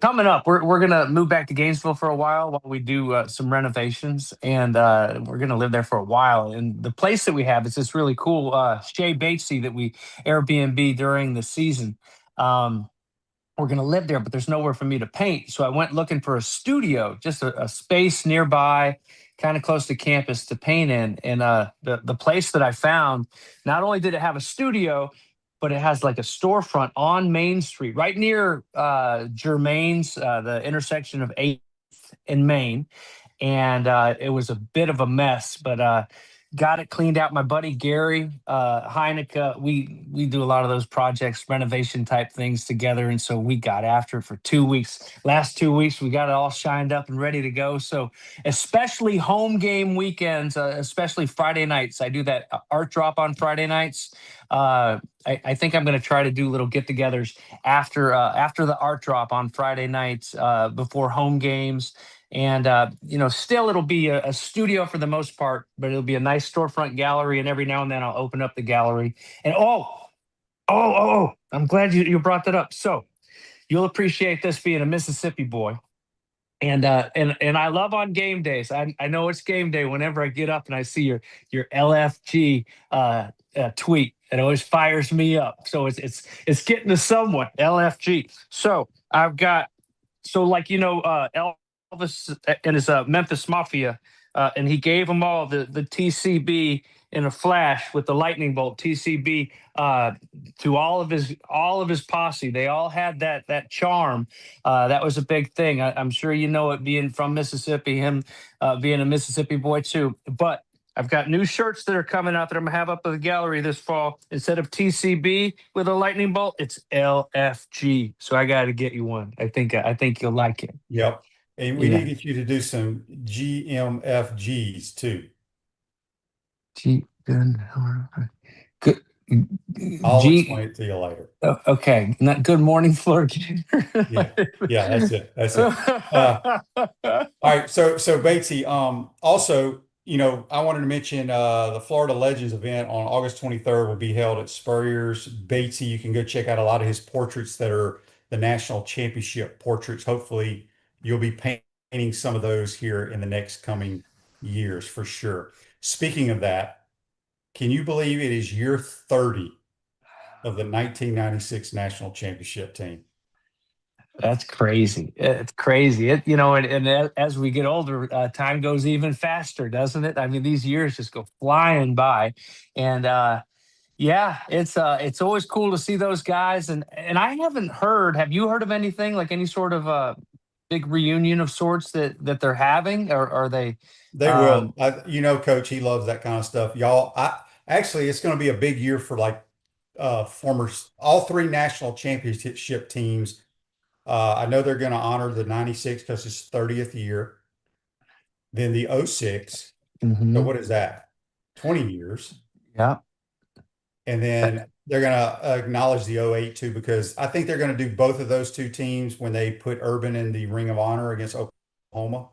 coming up. We're gonna move back to Gainesville for a while we do some renovations, and we're gonna live there for a while. And the place that we have is this really cool Shea Batesy that we Airbnb during the season. Um, we're going to live there, but there's nowhere for me to paint. So I went looking for a studio, just a space nearby, kind of close to campus to paint in. And the place that I found, not only did it have a studio, but it has like a storefront on Main Street, right near Germain's, the intersection of 8th and Main. And it was a bit of a mess, but got it cleaned out. My buddy Gary Heineke, we do a lot of those projects, renovation type things together, and so we got after it for 2 weeks. Last 2 weeks, we got it all shined up and ready to go. So, especially home game weekends, especially Friday nights, I do that art drop on Friday nights. I think I'm going to try to do little get-togethers after the art drop on Friday nights before home games. And, still it'll be a studio for the most part, but it'll be a nice storefront gallery. And every now and then I'll open up the gallery. And I'm glad you brought that up. So you'll appreciate this being a Mississippi boy. And I love on game days. I know it's game day whenever I get up and I see your LFG tweet. It always fires me up. So it's getting to someone, LFG. So I've got, Elvis and his Memphis Mafia, and he gave them all the TCB in a flash with the lightning bolt TCB to all of his posse. They all had that charm. That was a big thing. I'm sure you know it, being from Mississippi, him being a Mississippi boy too. But I've got new shirts that are coming out that I'm gonna have up at the gallery this fall. Instead of TCB with a lightning bolt, it's LFG. So I got to get you one. I think you'll like it. Yep. And we need to get you to do some GMFGs too. Good. I'll explain it to you later. Okay. Not good morning, Florida. Yeah, that's it. All right. So Batesy, also, I wanted to mention the Florida Legends event on August 23rd will be held at Spurrier's. Batesy, you can go check out a lot of his portraits that are the national championship portraits. Hopefully you'll be painting some of those here in the next coming years for sure. Speaking of that, can you believe it is year 30 of the 1996 national championship team? That's crazy. It's crazy. And as we get older, time goes even faster, doesn't it? I mean, these years just go flying by. And it's always cool to see those guys. And I haven't heard. Have you heard of anything like any sort of big reunion of sorts that they're having, or are they? They will. Coach, he loves that kind of stuff. Y'all, actually, it's going to be a big year for all three national championship teams. I know they're going to honor the 96 because it's 30th year. Then the 06. Mm-hmm. So what is that? 20 years. Yeah. And then they're going to acknowledge the 08 too, because I think they're going to do both of those two teams when they put Urban in the Ring of Honor against Oklahoma.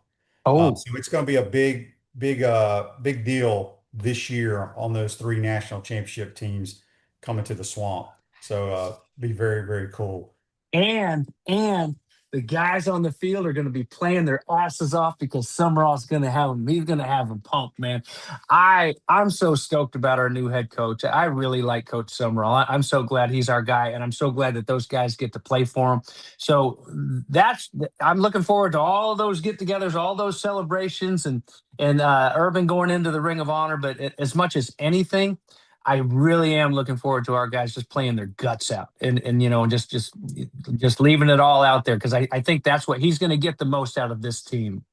So it's going to be a big deal this year on those three national championship teams coming to the Swamp. So be very, very cool. And the guys on the field are going to be playing their asses off because Summerall's going to have them. He's going to have them pumped, man. I'm so stoked about our new head coach. I really like Coach Summerall. I'm so glad he's our guy, and I'm so glad that those guys get to play for him. So I'm looking forward to all of those get-togethers, all those celebrations, and Urban going into the Ring of Honor. But as much as anything, I really am looking forward to our guys just playing their guts out and just leaving it all out there, because I think that's what he's going to get the most out of this team.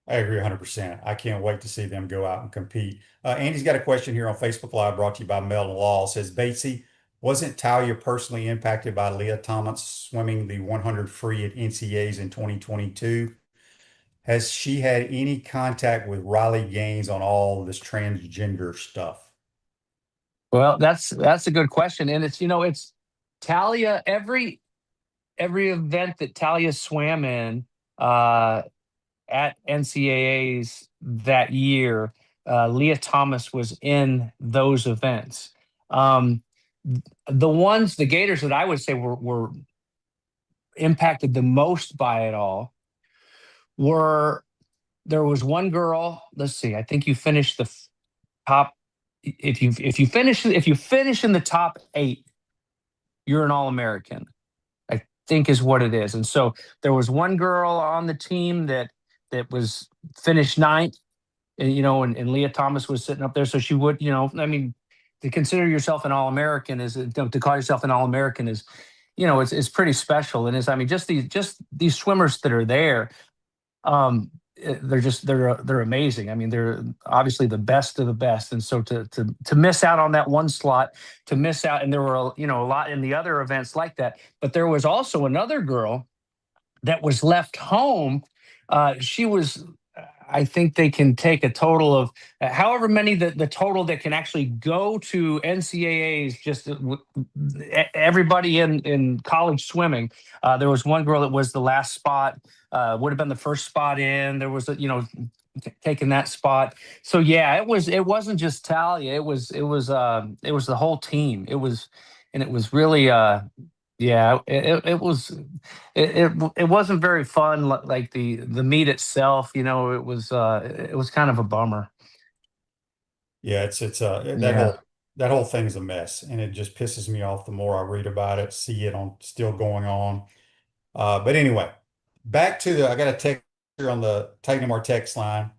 I agree 100%. I can't wait to see them go out and compete. Andy's got a question here on Facebook Live brought to you by Melton Law. It says, Batesy, wasn't Talia personally impacted by Leah Thomas swimming the 100 free at NCAAs in 2022? Has she had any contact with Riley Gaines on all this transgender stuff? Well, that's a good question. And it's Talia, every event that Talia swam in at NCAAs that year, Leah Thomas was in those events. The Gators that I would say were impacted the most by it all were, there was one girl. Let's see. I think you finished the top. If you finish in the top 8, you're an All-American, I think is what it is. And so there was one girl on the team that was finished 9th, and and Leah Thomas was sitting up there, so she would, I mean, to consider yourself an All-American is, to call yourself an All-American is, it's pretty special. And I mean, just these swimmers that are there, they're amazing. I mean, they're obviously the best of the best. And so to miss out on that one slot, to miss out, and there were a lot in the other events like that. But there was also another girl that was left home. She was, I think they can take a total of however many the total that can actually go to NCAAs, just everybody in college swimming. There was one girl that was the last spot, would have been the first spot in. There was taking that spot. So yeah, it wasn't just Talia. It was the whole team. It was really yeah, it wasn't very fun, like the meet itself. It was kind of a bummer. Yeah, it's that Yeah. whole thing's a mess, and it just pisses me off the more I read about it, see it on still going on. But anyway, back to I got a text here on the Titan Our text line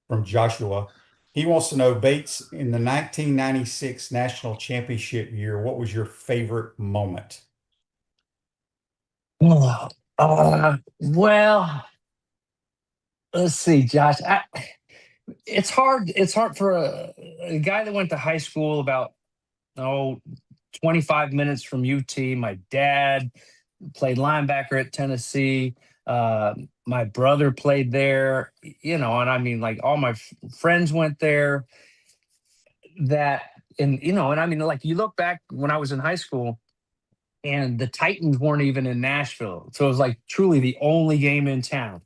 from Joshua. He wants to know, Bates, in the 1996 national championship year, what was your favorite moment? Well, let's see, Josh. It's hard. It's hard for a guy that went to high school about 25 minutes from UT. My dad played linebacker at Tennessee. My brother played there. And I mean, like, all my friends went there. And I mean, like, you look back when I was in high school, and the Titans weren't even in Nashville. So it was like truly the only game in town,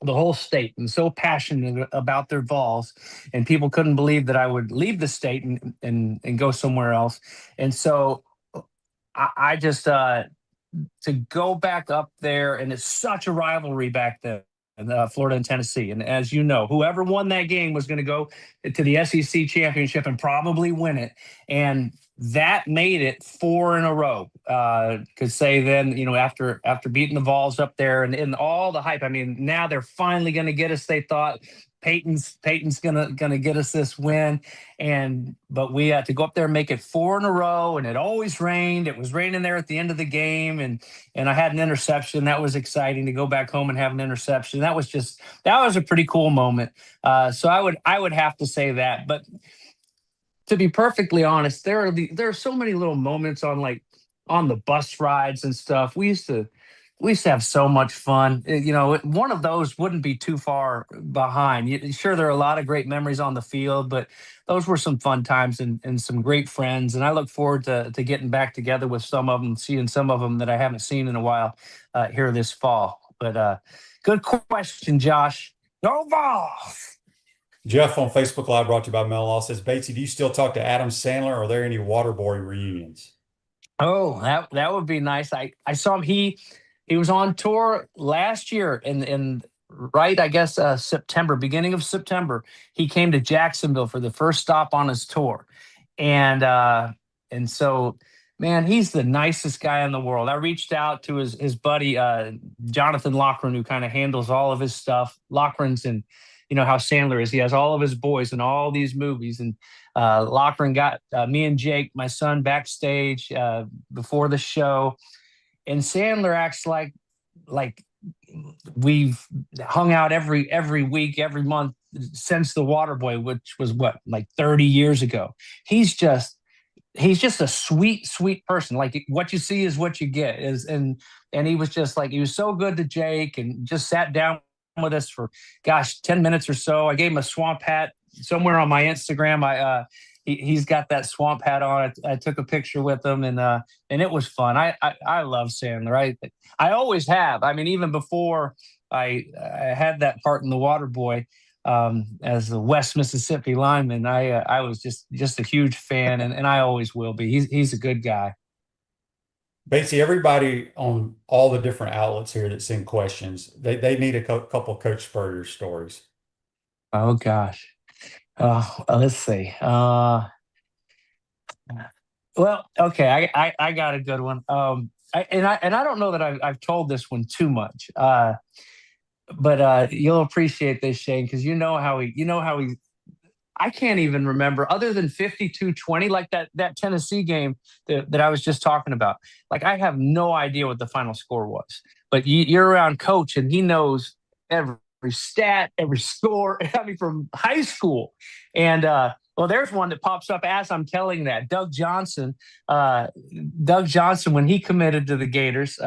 the whole state, and so passionate about their Vols. And people couldn't believe that I would leave the state and go somewhere else. And so I just, to go back up there, and it's such a rivalry back then, Florida and Tennessee. And as you know, whoever won that game was going to go to the SEC championship and probably win it. And that made it 4 in a row. Could say then, after beating the Vols up there and all the hype. I mean, now they're finally going to get us. They thought Peyton's gonna get us this win, but we had to go up there and make it 4 in a row. And it always rained. It was raining there at the end of the game, and I had an interception. That was exciting to go back home and have an interception. That was a pretty cool moment. So I would have to say that. But to be perfectly honest, there are so many little moments on the bus rides and stuff. We used to have so much fun. One of those wouldn't be too far behind. Sure, there are a lot of great memories on the field, but those were some fun times and some great friends. And I look forward to getting back together with some of them, seeing some of them that I haven't seen in a while here this fall. But good question, Josh. Go Vols! Jeff on Facebook Live, brought to you by Mel Law, says, Batesy, do you still talk to Adam Sandler? Are there any Waterboy reunions? Oh, that would be nice. I saw him. He was on tour last year in right, I guess, September, beginning of September. He came to Jacksonville for the first stop on his tour. And so, man, he's the nicest guy in the world. I reached out to his buddy, Jonathan Loughran, who kind of handles all of his stuff. Loughran's in, how Sandler is. He has all of his boys in all these movies. And Loughran got me and Jake, my son, backstage before the show. And Sandler acts like we've hung out every week, every month since The Waterboy, which was like 30 years ago. He's just a sweet person. Like, what you see is what you get. And he was just like, he was so good to Jake, and just sat down with us for 10 minutes or so. I gave him a swamp hat. Somewhere on my Instagram, he's got that swamp hat on. I took a picture with him, and it was fun. I love Sandler. I always have. I mean, even before I had that part in The Waterboy, as a West Mississippi lineman, I was just a huge fan, and I always will be. He's a good guy. Basically, everybody on all the different outlets here that send questions, they need a couple Coach Spurrier stories. Oh gosh. Let's see. Well, okay, I got a good one. I don't know that I've told this one too much. But you'll appreciate this, Shane, because you know how he. I can't even remember, other than 52-20, like that Tennessee game that I was just talking about. Like, I have no idea what the final score was. But you're around Coach, and he knows every stat, every score. I mean, from high school. And well, there's one that pops up as I'm telling that. Doug Johnson, when he committed to the Gators,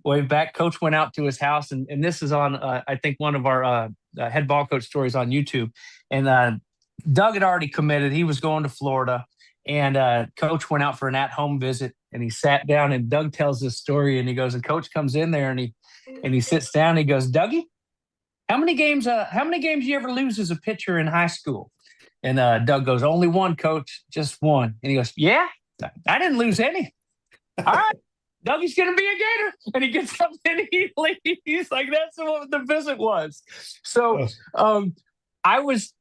way back, Coach went out to his house, and this is on, I think, one of our head ball coach stories on YouTube. And Doug had already committed. He was going to Florida, and Coach went out for an at-home visit, and he sat down, and Doug tells this story, and he goes, and Coach comes in there, and he sits down, and he goes, Dougie, how many games you ever lose as a pitcher in high school? And Doug goes, only one, Coach, just one. And he goes, yeah, I didn't lose any. All right. Dougie's going to be a Gator. And he gets up and he leaves. Like, that's what the visit was. So I was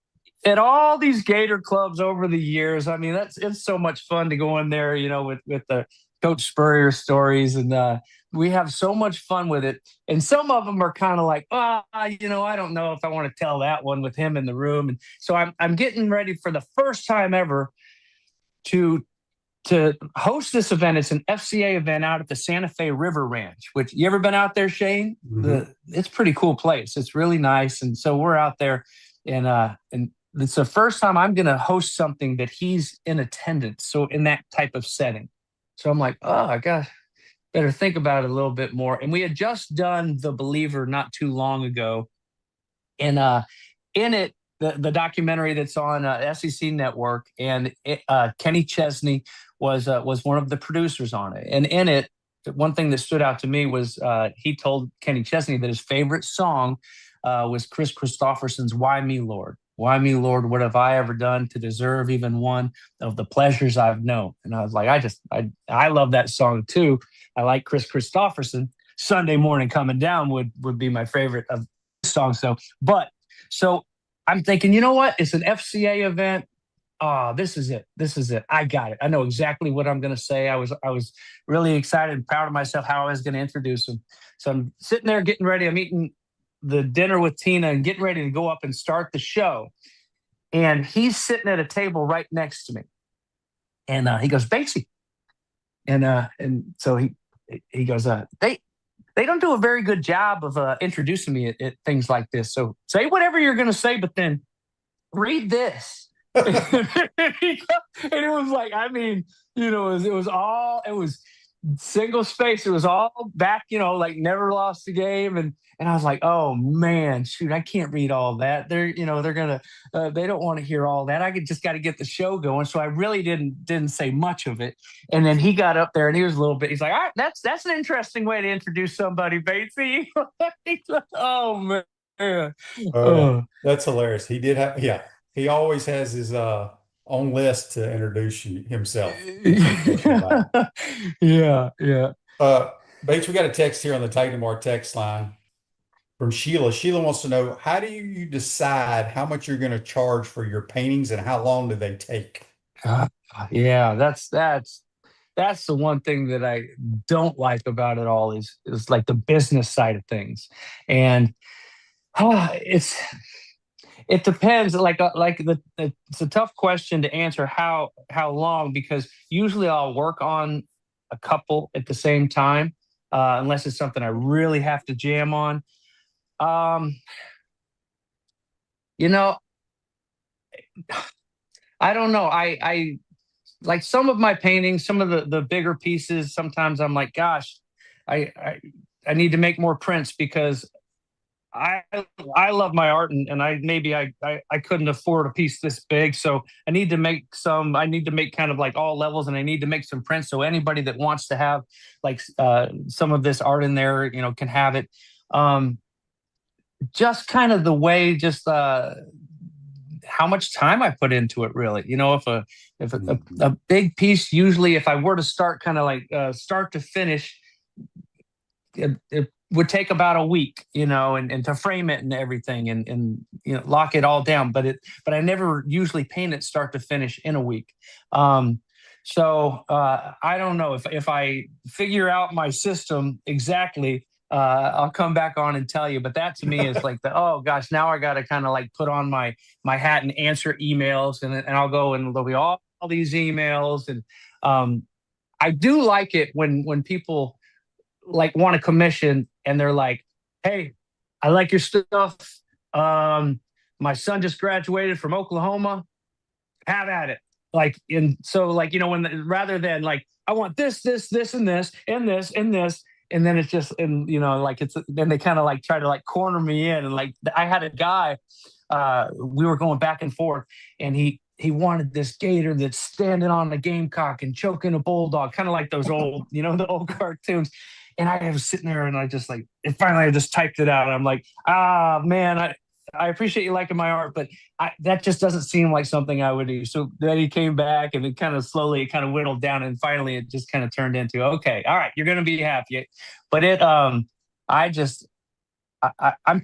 at all these Gator clubs over the years. I mean, it's so much fun to go in there, with the Coach Spurrier stories. And we have so much fun with it. And some of them are kind of like, I don't know if I want to tell that one with him in the room. And so I'm getting ready for the first time ever to host this event. It's an FCA event out at the Santa Fe River Ranch, which, you ever been out there, Shane? Mm-hmm. It's a pretty cool place. It's really nice. And so we're out there, and it's the first time I'm going to host something that he's in attendance. So in that type of setting. So I'm like, I better think about it a little bit more. And we had just done The Believer not too long ago. And in it, the documentary that's on SEC Network, and Kenny Chesney was one of the producers on it. And in it, one thing that stood out to me was he told Kenny Chesney that his favorite song was Chris Christopherson's "Why Me, Lord? Why me, Lord? What have I ever done to deserve even one of the pleasures I've known?" And I was like, I love that song too. I like Chris Christopherson. Sunday Morning Coming Down would be my favorite of songs. So I'm thinking, you know what? It's an FCA event. Oh, this is it. This is it. I got it. I know exactly what I'm going to say. I was really excited and proud of myself how I was going to introduce him. So I'm sitting there getting ready. I'm eating the dinner with Tina and getting ready to go up and start the show. And he's sitting at a table right next to me. And he goes, Batesy. And so he goes, they don't do a very good job of introducing me at things like this. So say whatever you're going to say, but then read this. And it was like, I mean, it was single space. It was all back, like never lost a game. And I was like, oh man, shoot, I can't read all that. They're gonna, they don't want to hear all that. Just got to get the show going. So I really didn't say much of it. And then he got up there and he was a little bit, he's like, all right, that's an interesting way to introduce somebody, Batesy. Oh man. That's hilarious. He did have, yeah. He always has his own list to introduce himself. Yeah. Bates, we got a text here on the Titan Mark text line from Sheila. Sheila wants to know, how do you decide how much you're going to charge for your paintings and how long do they take? Yeah, that's the one thing that I don't like about it all is like the business side of things. And it depends. It's a tough question to answer how long, because usually I'll work on a couple at the same time, unless it's something I really have to jam on. I don't know. I like some of my paintings, some of the bigger pieces. Sometimes I'm like, gosh, I need to make more prints because I love my art, and I couldn't afford a piece this big. So I need to make kind of like all levels, and I need to make some prints. So anybody that wants to have like some of this art in there, can have it. just kind of the way, just how much time I put into it, really. If a big piece, usually if I were to start kind of like start to finish, it would take about a week, and to frame it and everything, and lock it all down. But I never usually paint it start to finish in a week. So I don't know if I figure out my system exactly. I'll come back on and tell you. But that to me is like oh gosh, now I got to kind of like put on my hat and answer emails, and I'll go and there'll be all these emails, and I do like it when people like want to commission and they're like, hey, I like your stuff. My son just graduated from Oklahoma. Have at it. When rather than like, I want this, and this, and this, and this, and then it's just, and then they kind of like try to like corner me in. And like, I had a guy, we were going back and forth, and he wanted this gator that's standing on a gamecock and choking a bulldog, kind of like those old, the old cartoons. And I was sitting there, and and finally I just typed it out. And I'm like, man, I appreciate you liking my art, but that just doesn't seem like something I would do. So then he came back, and it kind of slowly whittled down, and finally it just kind of turned into, okay, all right, you're going to be happy. But I'm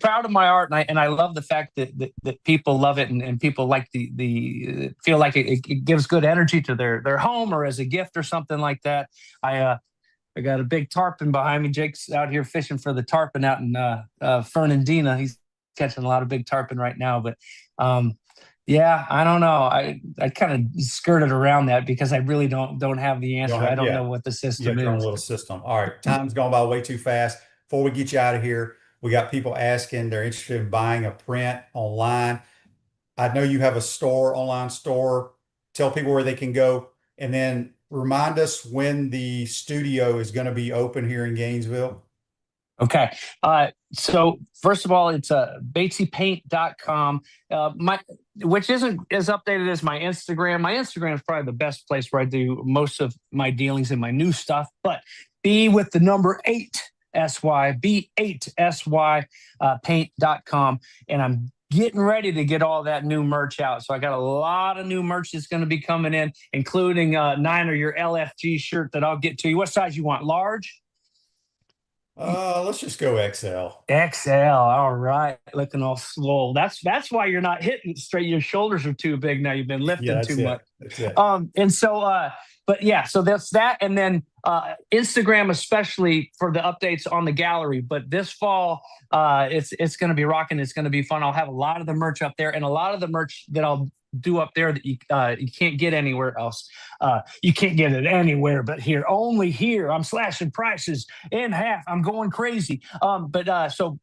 proud of my art, and I love the fact that people love it, and people like the feel like it gives good energy to their home or as a gift or something like that. I got a big tarpon behind me. Jake's out here fishing for the tarpon out in Fernandina. He's catching a lot of big tarpon right now. But yeah, I don't know. I kind of skirted around that because I really don't have the answer. I don't know what the system is. Your own little system. All right, time's gone by way too fast. Before we get you out of here, we got people asking, they're interested in buying a print online. I know you have a online store. Tell people where they can go, and then remind us when the studio is going to be open here in Gainesville. Okay. So first of all, it's BatesiePaint.com, which isn't as updated as my Instagram. My Instagram is probably the best place where I do most of my dealings and my new stuff. But B with the number 8 SY, B8SY, paint.com. And I'm getting ready to get all that new merch out. So I got a lot of new merch that's going to be coming in, including Niner, your LFG shirt that I'll get to you. What size you want? Large? Let's just go XL. XL. All right. Looking all swole. That's why you're not hitting straight. Your shoulders are too big now. You've been lifting too much. That's it. And so, but yeah, so that's that. And then Instagram, especially for the updates on the gallery. But this fall, it's going to be rocking. It's going to be fun. I'll have a lot of the merch up there, and a lot of the merch that I'll do up there that you can't get anywhere else. You can't get it anywhere but here. Only here. I'm slashing prices in half. I'm going crazy. So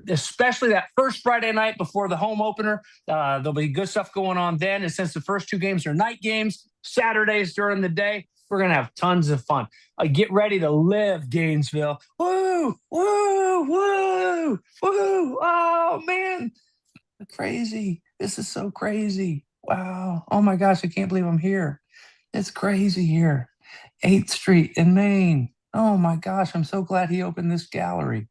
especially that first Friday night before the home opener, there'll be good stuff going on then. And since the first 2 games are night games, Saturdays during the day, we're going to have tons of fun. Get ready to live, Gainesville. Woo, woo, woo, woo. Oh, man. Crazy. This is so crazy. Wow. Oh, my gosh. I can't believe I'm here. It's crazy here. 8th Street in Maine. Oh, my gosh. I'm so glad he opened this gallery.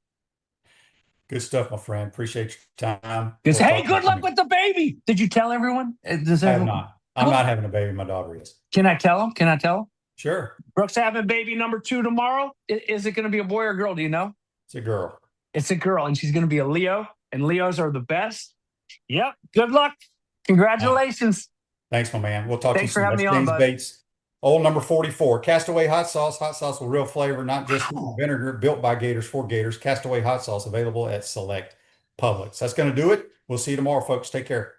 Good stuff, my friend. Appreciate your time. Hey, good luck with the baby. Did you tell everyone? I have not. I'm not having a baby. My daughter is. Can I tell them? Sure. Brooks having baby number 2 tomorrow. Is it going to be a boy or girl? Do you know? It's a girl. It's a girl, and she's going to be a Leo, and Leos are the best. Yep. Good luck. Congratulations. Thanks, my man. We'll talk to you soon. Thanks for having me on, James bud. Bates, old number 44. Castaway hot sauce with real flavor, not just vinegar, built by Gators for Gators. Castaway hot sauce available at select Publix. That's going to do it. We'll see you tomorrow, folks. Take care.